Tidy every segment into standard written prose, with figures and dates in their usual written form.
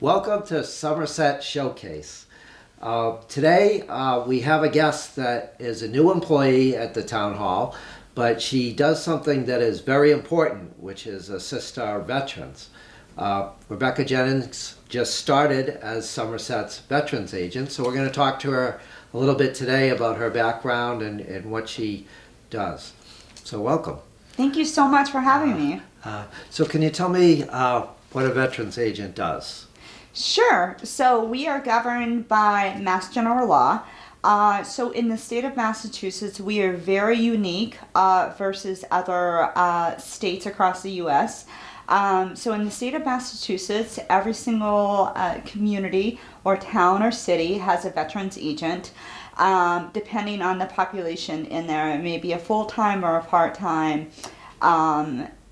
Welcome to Somerset Showcase. Today we have a guest that is a new employee at the town hall, but she does something that is very important, which is assist our veterans. Rebecca Jennings just started as Somerset's veterans agent, so we're going to talk to her a little bit today about her background and what she does. So welcome. Thank you so much for having me. So can you tell me what a veterans agent does? Sure. So we are governed by Mass General Law. So in the state of Massachusetts, we are very unique versus other states across the U.S. So in the state of Massachusetts, every single community or town or city has a veterans agent. Depending on the population in there, it may be a full-time or a part-time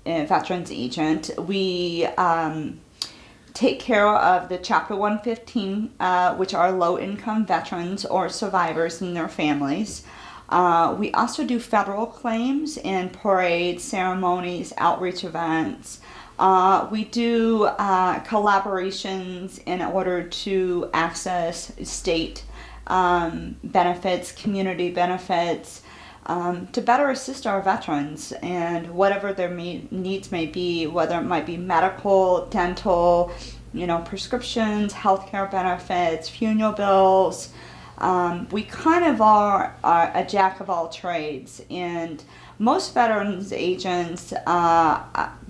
veterans agent. We take care of the Chapter 115, which are low-income veterans or survivors and their families. We also do federal claims in parades, ceremonies, outreach events. We do collaborations in order to access state benefits, community benefits, to better assist our veterans and whatever their needs may be, whether it might be medical, dental, prescriptions, healthcare benefits, funeral bills. We kind of are a jack of all trades, and most veterans agents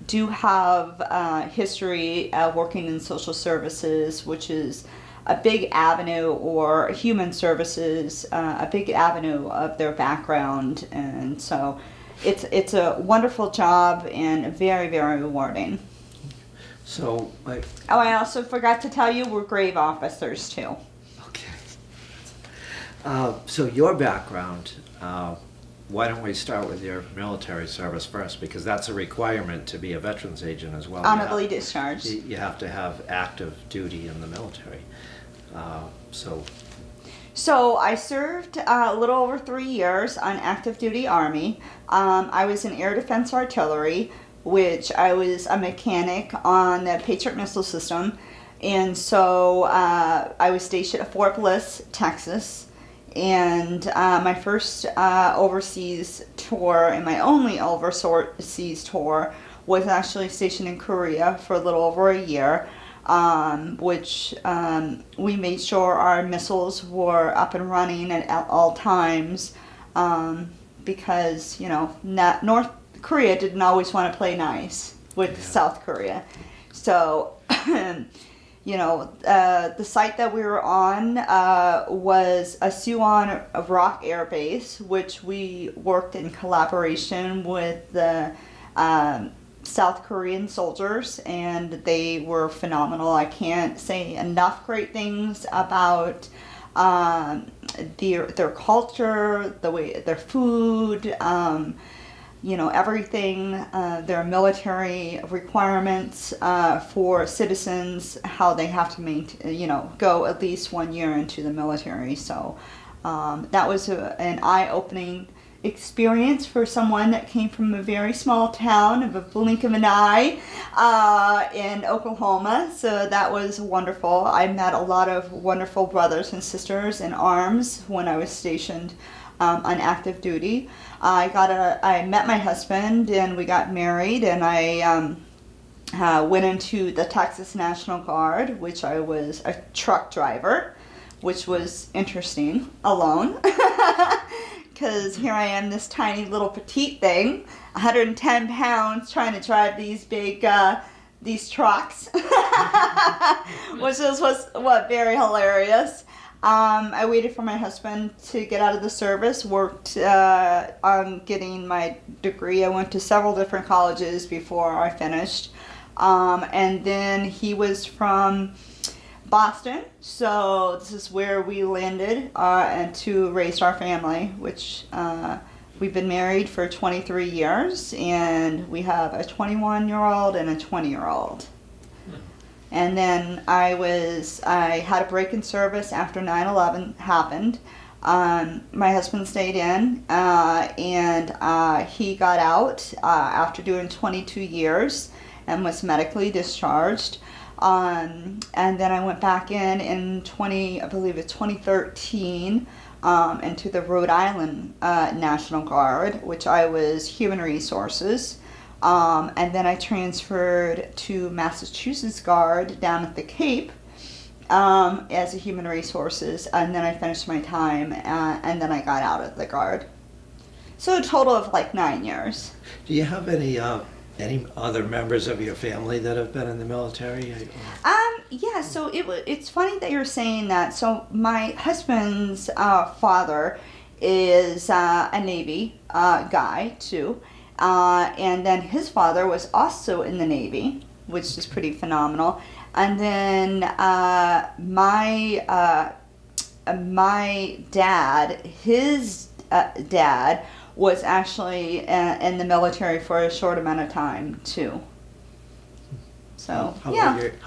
do have history working in social services, which is a big avenue, or human services, a big avenue of their background. And so it's a wonderful job and very, very rewarding. So, I also forgot to tell you, we're grave officers too. Okay. So your background, why don't we start with your military service first, because that's a requirement to be a veterans agent as well. Honorably discharged. You have to have active duty in the military. So I served a little over 3 years on active duty Army. I was in Air Defense Artillery, which I was a mechanic on the Patriot missile system. And so I was stationed at Fort Bliss, Texas. And my first overseas tour, and my only overseas tour, was actually stationed in Korea for a little over a year. Which we made sure our missiles were up and running at all times, because North Korea didn't always want to play nice with South Korea. So the site that we were on was a Suwon Rock Air Base, which we worked in collaboration with the South Korean soldiers, and they were phenomenal. I can't say enough great things about their culture, the way their food, everything, their military requirements for citizens, how they have to go at least 1 year into the military. So that was an eye-opening experience for someone that came from a very small town of a blink of an eye in Oklahoma. So that was wonderful. I met a lot of wonderful brothers and sisters in arms when I was stationed on active duty. I met my husband and we got married, and I went into the Texas National Guard, which I was a truck driver, which was interesting alone. Because here I am, this tiny little petite thing, 110 pounds, trying to drive these big, these trucks, which was very hilarious. I waited for my husband to get out of the service, worked on getting my degree. I went to several different colleges before I finished. And then he was from Boston, so this is where we landed and to raise our family, which we've been married for 23 years, and we have a 21-year-old and a 20-year-old. And then I had a break in service after 9/11 happened. My husband stayed in, and he got out after doing 22 years and was medically discharged. And then I went back in 2013, into the Rhode Island National Guard, which I was Human Resources. And then I transferred to Massachusetts Guard down at the Cape, as a Human Resources, and then I finished my time, and then I got out of the Guard. So a total of like 9 years. Do you have any other members of your family that have been in the military? Yeah, so it's funny that you're saying that. So my husband's father is a Navy guy too, and then his father was also in the Navy, which is pretty phenomenal. And then my dad, his dad was actually in the military for a short amount of time too. So how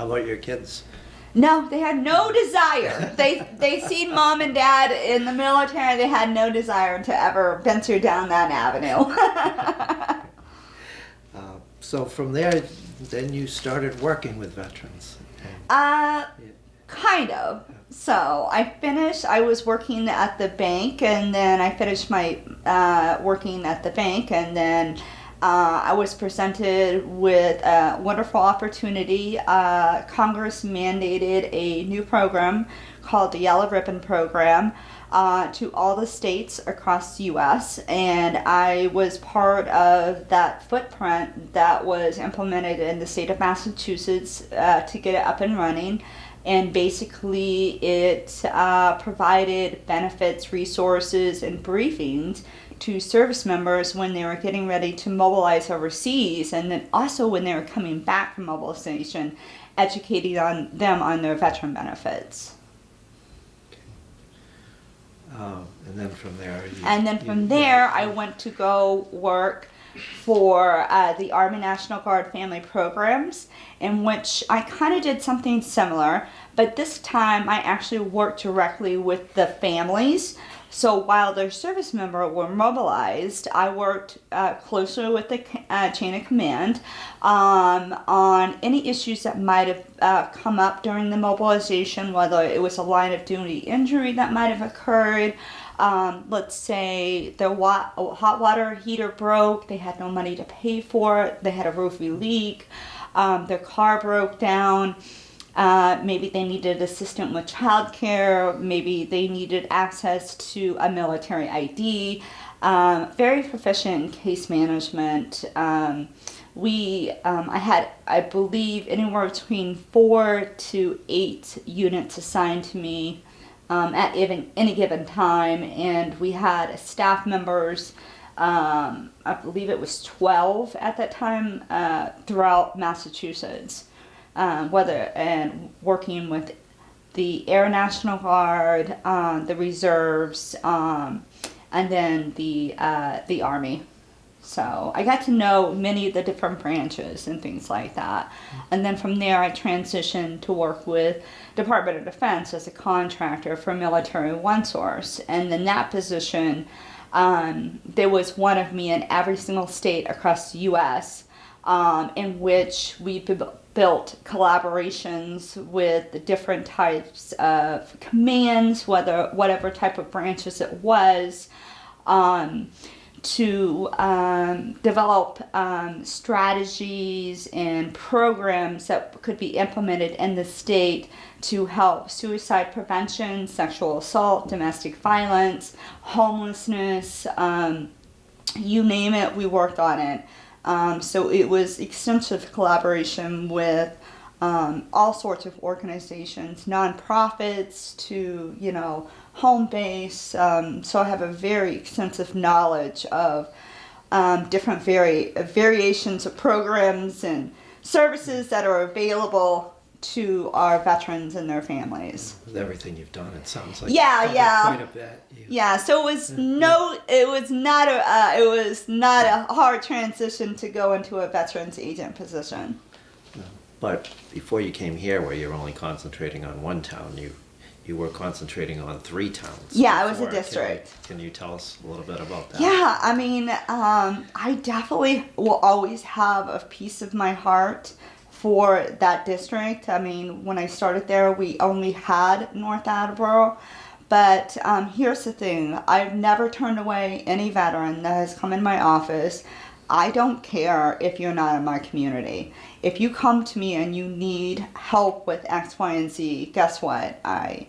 about your kids? No, they had no desire. They seen mom and dad in the military. They had no desire to ever venture down that avenue. So from there, then you started working with veterans. Kind of. So I was working at the bank, and then I finished my working at the bank, and then I was presented with a wonderful opportunity. Congress mandated a new program called the Yellow Ribbon Program to all the states across the U.S., and I was part of that footprint that was implemented in the state of Massachusetts to get it up and running. And basically it provided benefits, resources, and briefings to service members when they were getting ready to mobilize overseas, and then also when they were coming back from mobilization, educating them on their veteran benefits. And then from there... I went to go work for the Army National Guard Family Programs, in which I kind of did something similar, but this time I actually worked directly with the families. So while their service members were mobilized, I worked closely with the chain of command on any issues that might have come up during the mobilization, whether it was a line of duty injury that might have occurred. Let's say their hot water heater broke, they had no money to pay for it, they had a roofie leak, their car broke down. Maybe they needed assistance with childcare. Maybe they needed access to a military ID. Very proficient in case management. I had, I believe, anywhere between 4 to 8 units assigned to me at any given time, and we had staff members. I believe it was 12 at that time throughout Massachusetts. Working with the Air National Guard, the reserves, and then the Army. So I got to know many of the different branches and things like that. And then from there I transitioned to work with Department of Defense as a contractor for Military One Source. And in that position, there was one of me in every single state across the U.S., in which we built collaborations with the different types of commands, whatever type of branches it was, to develop strategies and programs that could be implemented in the state to help suicide prevention, sexual assault, domestic violence, homelessness, you name it, we worked on it. So it was extensive collaboration with all sorts of organizations, nonprofits to, home base. So I have a very extensive knowledge of different variations of programs and services that are available to our veterans and their families. With everything you've done, it sounds like yeah. quite a bit. Yeah, so it was it was not a hard transition to go into a veterans agent position. But before you came here, where you're only concentrating on one town, you were concentrating on 3 towns. Yeah, it was a district. Can you tell us a little bit about that? Yeah, I mean, I definitely will always have a piece of my heart for that district. I mean, when I started there, we only had North Attleboro. But here's the thing. I've never turned away any veteran that has come in my office. I don't care if you're not in my community. If you come to me and you need help with X, Y, and Z, guess what? I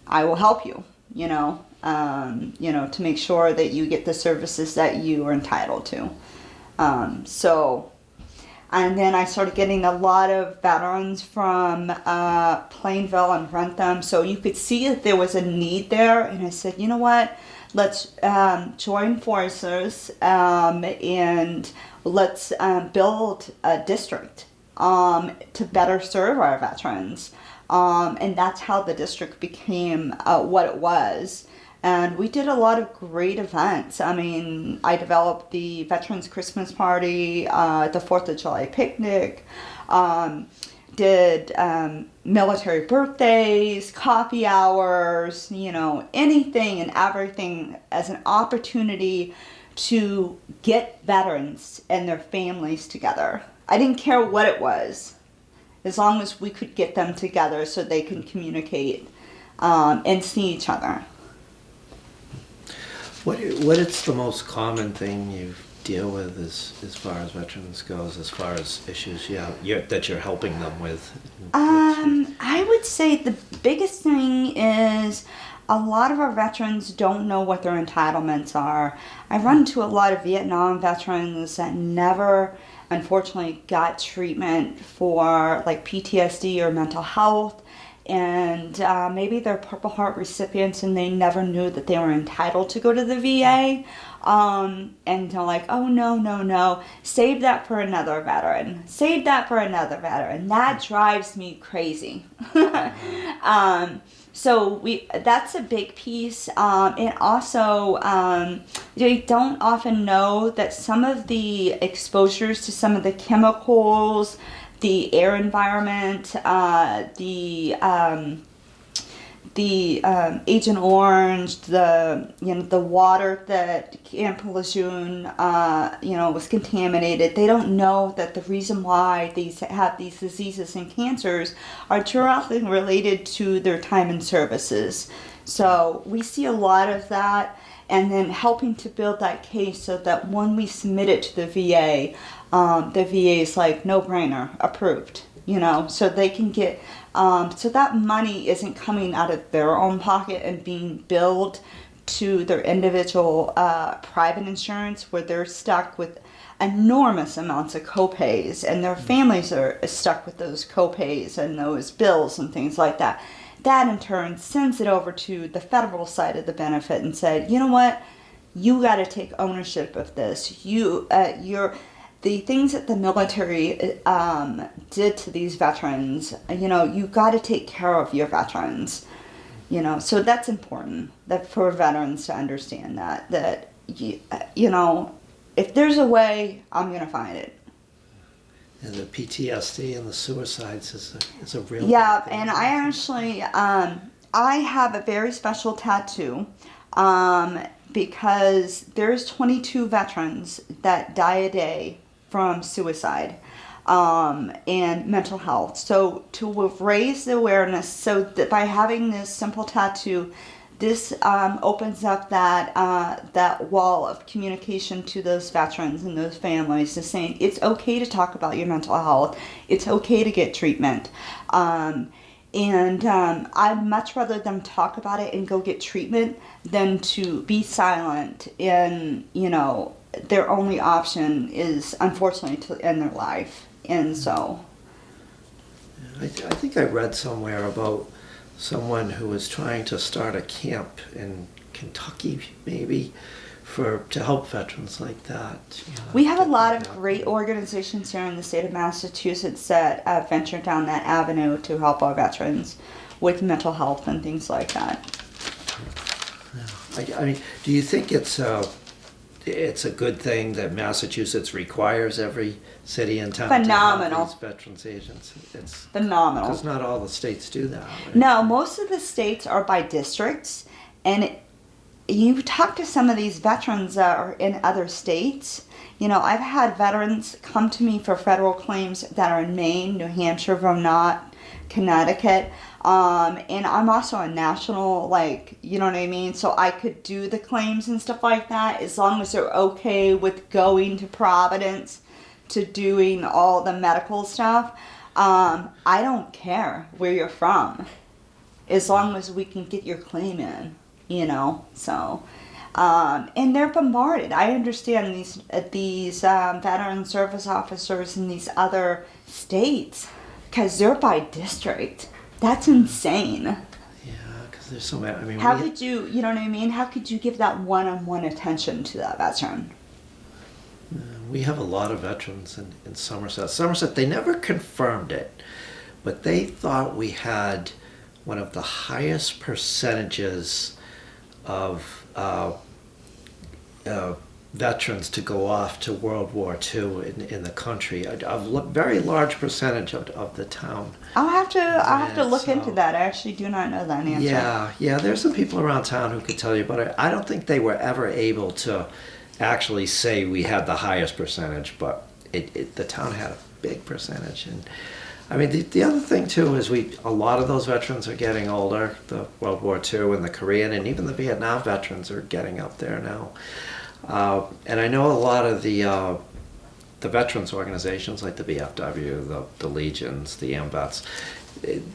will help you, to make sure that you get the services that you are entitled to. And then I started getting a lot of veterans from Plainville and Rentham. So you could see that there was a need there. And I said, you know what? Let's join forces and let's build a district to better serve our veterans. And that's how the district became what it was. And we did a lot of great events. I mean, I developed the Veterans Christmas Party, the 4th of July picnic, did military birthdays, coffee hours, anything and everything as an opportunity to get veterans and their families together. I didn't care what it was, as long as we could get them together so they can communicate and see each other. What is the most common thing you deal with as far as veterans goes, as far as issues that you're helping them with? I would say the biggest thing is a lot of our veterans don't know what their entitlements are. I run into a lot of Vietnam veterans that never, unfortunately, got treatment for like PTSD or mental health. And maybe they're Purple Heart recipients and they never knew that they were entitled to go to the VA. And they're like, oh, no, save that for another veteran. Save that for another veteran. That drives me crazy. So that's a big piece. And also, they don't often know that some of the exposures to some of the chemicals, the air environment, the Agent Orange, the water that Camp Lejeune, was contaminated. They don't know that the reason why these have these diseases and cancers are directly related to their time and services. So we see a lot of that, and then helping to build that case so that when we submit it to the VA is like no-brainer, approved, so they can get, so that money isn't coming out of their own pocket and being billed to their individual private insurance, where they're stuck with enormous amounts of copays, and their families are stuck with those copays and those bills and things like that. That in turn sends it over to the federal side of the benefit and said, you know what, you got to take ownership of this. The things that the military did to these veterans, you got to take care of your veterans, so that's important, that for veterans to understand that if there's a way, I'm going to find it. And the PTSD and the suicides is a real Yeah, thing. and I actually, I have a very special tattoo because there's 22 veterans that die a day from suicide and mental health. So to raise the awareness, so that by having this simple tattoo, this opens up that wall of communication to those veterans and those families, to saying it's okay to talk about your mental health. It's okay to get treatment. And I'd much rather them talk about it and go get treatment than to be silent and, their only option is, unfortunately, to end their life. And so I think I read somewhere about someone who was trying to start a camp in Kentucky, maybe, to help veterans like that. we have a lot of great organizations here in the state of Massachusetts that venture down that avenue to help our veterans with mental health and things like that. I mean, do you think it's a good thing that Massachusetts requires every city and town Phenomenal. to have these veterans agents? It's Phenomenal. because not all the states do that. Right? No, most of the states are by districts, and you talk to some of these veterans that are in other states. I've had veterans come to me for federal claims that are in Maine, New Hampshire, Vermont, Connecticut. And I'm also a national, you know what I mean? So I could do the claims and stuff like that as long as they're okay with going to Providence to doing all the medical stuff. I don't care where you're from as long as we can get your claim in, so. And they're bombarded. I understand these veteran service officers in these other states because they're by district. That's insane. Yeah, because there's so many. I mean, how could you know what I mean? How could you give that one-on-one attention to that veteran? We have a lot of veterans in Somerset. Somerset, they never confirmed it, but they thought we had one of the highest percentages of veterans to go off to World War II in the country. A very large percentage of the town. I'll have to look into that. I actually do not know that answer. Yeah. There's some people around town who could tell you, but I don't think they were ever able to actually say we had the highest percentage. But the town had a big percentage, and I mean the other thing too is a lot of those veterans are getting older. The World War II and the Korean and even the Vietnam veterans are getting up there now. And I know a lot of the veterans organizations like the VFW, the Legions, the AMVETS,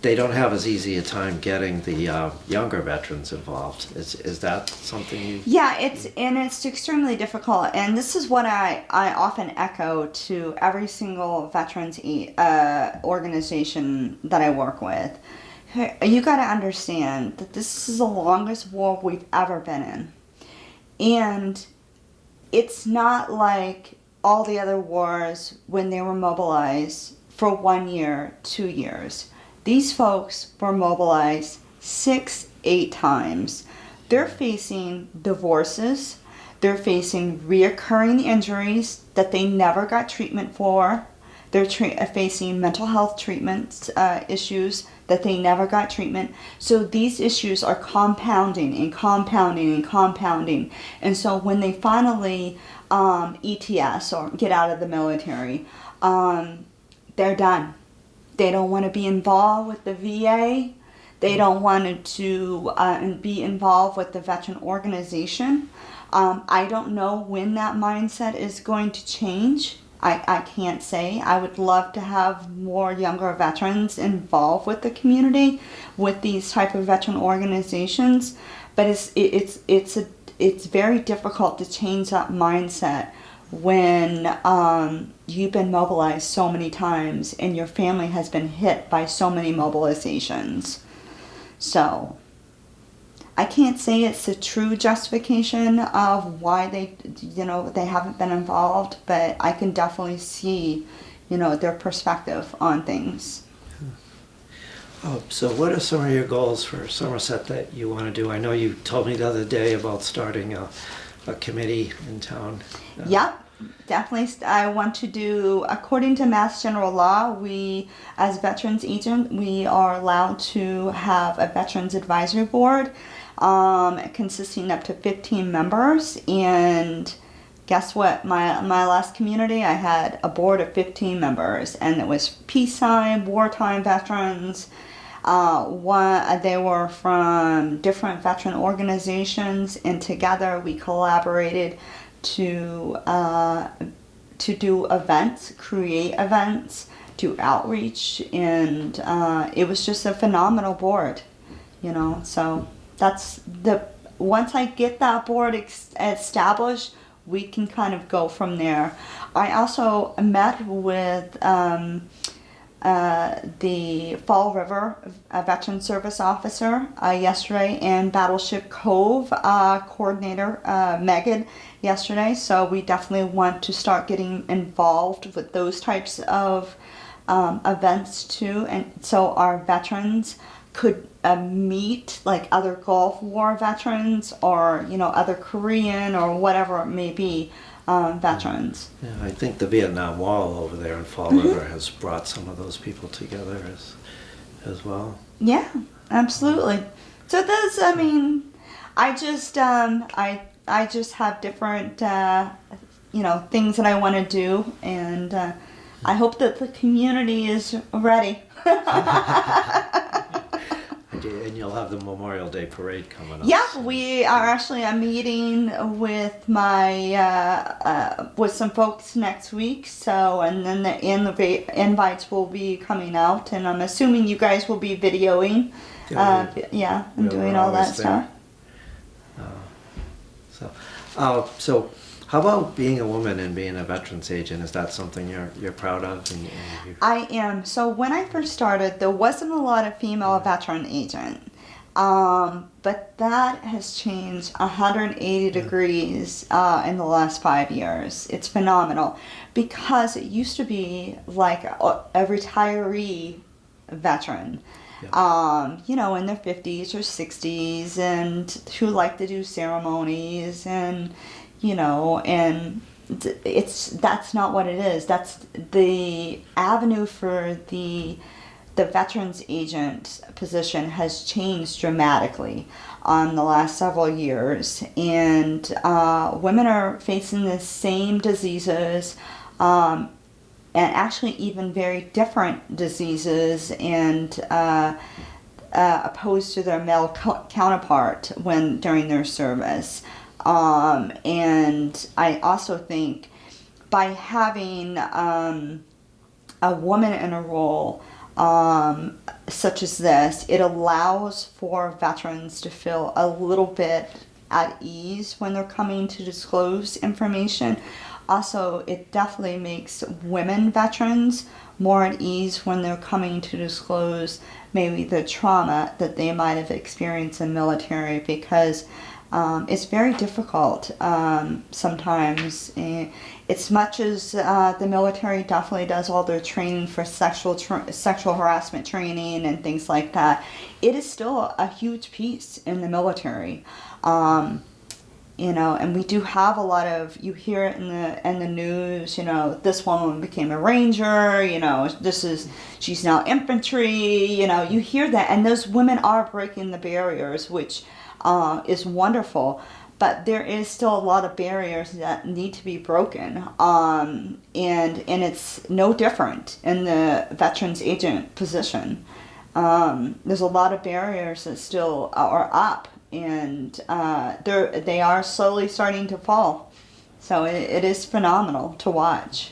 they don't have as easy a time getting the younger veterans involved. Is that something you... Yeah, it's extremely difficult, and this is what I often echo to every single veterans organization that I work with. You got to understand that this is the longest war we've ever been in, and it's not like all the other wars when they were mobilized for 1 year, 2 years. These folks were mobilized 6, 8 times. They're facing divorces. They're facing reoccurring injuries that they never got treatment for. They're facing mental health treatment issues that they never got treatment. So these issues are compounding and compounding and compounding. And so when they finally ETS or get out of the military, they're done. They don't want to be involved with the VA. They don't want to be involved with the veteran organization. I don't know when that mindset is going to change. I can't say. I would love to have more younger veterans involved with the community, with these type of veteran organizations, but it's very difficult to change that mindset when you've been mobilized so many times and your family has been hit by so many mobilizations. So I can't say it's a true justification of why they haven't been involved, but I can definitely see, their perspective on things. Oh, so what are some of your goals for Somerset that you want to do? I know you told me the other day about starting a committee in town. Yep. Definitely, I want to do, according to Mass General Law, we, as Veterans Agent, we are allowed to have a Veterans Advisory Board consisting up to 15 members. And guess what? My last community, I had a board of 15 members, and it was peacetime, wartime veterans. They were from different veteran organizations, and together we collaborated to do events, create events, do outreach, and it was just a phenomenal board, so that's once I get that board established, we can kind of go from there. I also met with the Fall River Veteran Service Officer yesterday, and Battleship Cove coordinator Megan yesterday. So we definitely want to start getting involved with those types of events too, and so our veterans could meet like other Gulf War veterans or other Korean or whatever it may be veterans. Yeah, I think the Vietnam Wall over there in Fall River has brought some of those people together as well. Yeah, absolutely. So I just I just have different things that I want to do, and I hope that the community is ready. And you'll have the Memorial Day parade coming up. Yeah, we are actually meeting with my with some folks next week. So, and then the invites will be coming out, and I'm assuming you guys will be videoing, and doing all that stuff. So, how about being a woman and being a veterans agent? Is that something you're proud of? I am. So when I first started, there wasn't a lot of female veteran agent. But that has changed 180 degrees in the last 5 years. It's phenomenal, because it used to be like a retiree veteran, in their 50s or 60s, and who like to do ceremonies, and that's not what it is. That's the avenue for the veterans agent position has changed dramatically in the last several years, and women are facing the same diseases, and actually even very different diseases, and opposed to their male counterpart during their service. And I also think by having a woman in a role such as this, it allows for veterans to feel a little bit at ease when they're coming to disclose information. Also, it definitely makes women veterans more at ease when they're coming to disclose maybe the trauma that they might have experienced in military, because it's very difficult sometimes. As much as the military definitely does all their training for sexual harassment training and things like that, it is still a huge piece in the military. And we do have a lot of, you hear it in the news, this woman became a ranger, she's now infantry, you hear that, and those women are breaking the barriers, which is wonderful, but there is still a lot of barriers that need to be broken, and it's no different in the veterans agent position. There's a lot of barriers that still are up, and they are slowly starting to fall. So it is phenomenal to watch.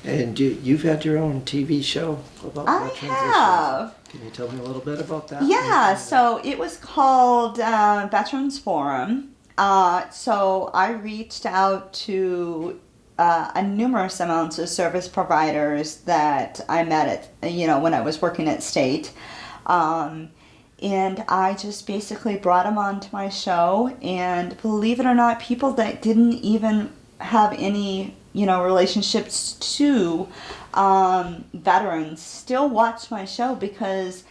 And you've had your own TV show about veterans issues. I have. Can you tell me a little bit about that? Yeah, so it was called Veterans Forum. So I reached out to numerous amounts of service providers that I met at, when I was working at State. And I just basically brought them onto my show, and believe it or not, people that didn't even have any, relationships to veterans still watch my show, because,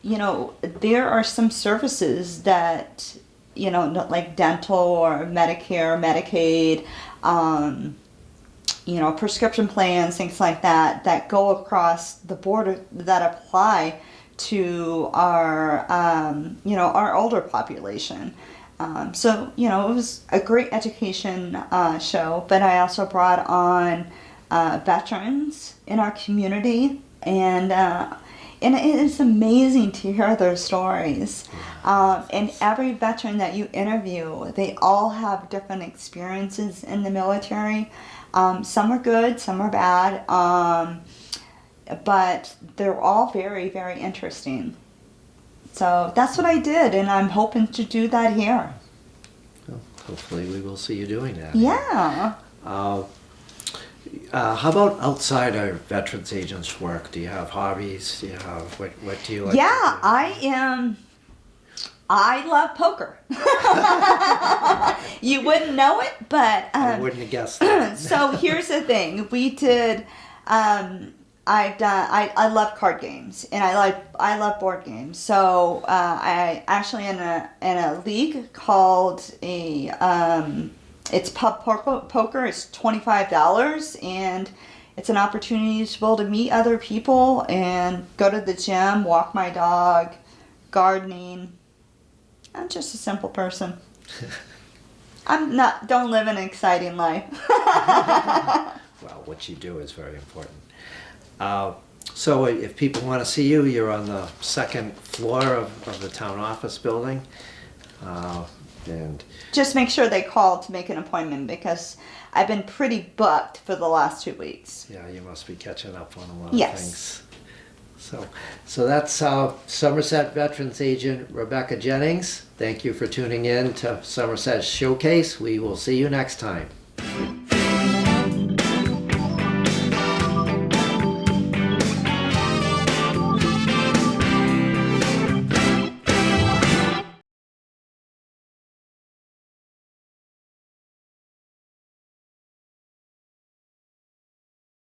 there are some services that, like dental or Medicare, Medicaid, prescription plans, things like that go across the border that apply to our, our older population. So, it was a great education show, but I also brought on veterans in our community, and it is amazing to hear their stories. And every veteran that you interview, they all have different experiences in the military. Some are good, some are bad, but they're all very, very interesting. So that's what I did, and I'm hoping to do that here. Well, hopefully we will see you doing that. Yeah. How about outside our veterans agents' work? Do you have hobbies? Do you have, what do you like? Yeah, I love poker. You wouldn't know it, but I wouldn't have guessed that. So here's the thing: we did. I love card games, and I love board games. So I actually in a league called it's pub poker. It's $25, and it's an opportunity to be able to meet other people and go to the gym, walk my dog, gardening. I'm just a simple person. Don't live an exciting life. Well, what you do is very important. So if people want to see you, you're on the second floor of the town office building. And Just make sure they call to make an appointment because I've been pretty booked for the last 2 weeks. yeah, you must be catching up on a lot Yes. of things. So that's Somerset Veterans Agent Rebecca Jennings. Thank you for tuning in to Somerset Showcase. We will see you next time.